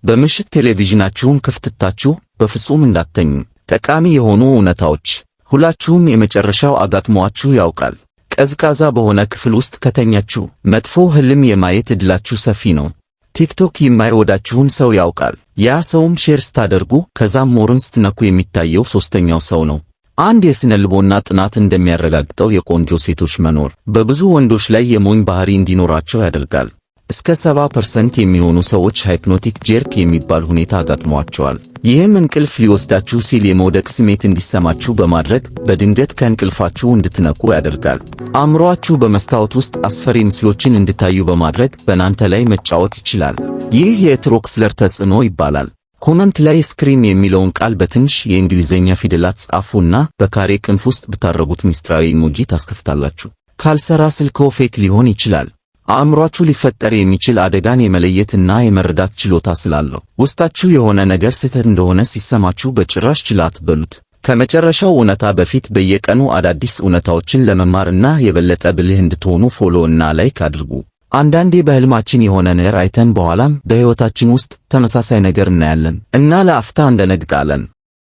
በምሽት ቴሌቪዥናችሁን ክፍትታችሁ በፍጹም እንዳትተኙ። ጠቃሚ የሆኑ እውነታዎች። ሁላችሁም የመጨረሻው አጋጥሟችሁ ያውቃል። ቀዝቃዛ በሆነ ክፍል ውስጥ ከተኛችሁ መጥፎ ህልም የማየት ዕድላችሁ ሰፊ ነው። ቲክቶክ የማይወዳችሁን ሰው ያውቃል። ያ ሰውም ሼር ስታደርጉ ከዛም ሞርን ስትነኩ የሚታየው ሶስተኛው ሰው ነው። አንድ የስነ ልቦና ጥናት እንደሚያረጋግጠው የቆንጆ ሴቶች መኖር በብዙ ወንዶች ላይ የሞኝ ባህሪ እንዲኖራቸው ያደርጋል። እስከ 70% የሚሆኑ ሰዎች ሃይፕኖቲክ ጀርክ የሚባል ሁኔታ አጋጥሟቸዋል። ይህም እንቅልፍ ሊወስዳችሁ ሲል የመውደቅ ስሜት እንዲሰማችሁ በማድረግ በድንገት ከእንቅልፋችሁ እንድትነቁ ያደርጋል። አእምሮአችሁ በመስታወት ውስጥ አስፈሪ ምስሎችን እንድታዩ በማድረግ በእናንተ ላይ መጫወት ይችላል። ይህ የትሮክስለር ተጽዕኖ ይባላል። ኮመንት ላይ ስክሪም የሚለውን ቃል በትንሽ የእንግሊዝኛ ፊደላት ጻፉና በካሬ ክንፍ ውስጥ ብታረጉት ሚስጥራዊ ኢሞጂ ታስከፍታላችሁ። ካልሰራ ስልክዎ ፌክ ሊሆን ይችላል። አእምሮአችሁ ሊፈጠር የሚችል አደጋን የመለየትና የመረዳት ችሎታ ስላለው ውስጣችሁ የሆነ ነገር ስህተት እንደሆነ ሲሰማችሁ በጭራሽ ችላ አትበሉት። ከመጨረሻው እውነታ በፊት በየቀኑ አዳዲስ እውነታዎችን ለመማርና የበለጠ ብልህ እንድትሆኑ ፎሎ እና ላይክ አድርጉ። አንዳንዴ በህልማችን የሆነ ነገር አይተን በኋላም በሕይወታችን ውስጥ ተመሳሳይ ነገር እናያለን እና ለአፍታ እንደነግጣለን።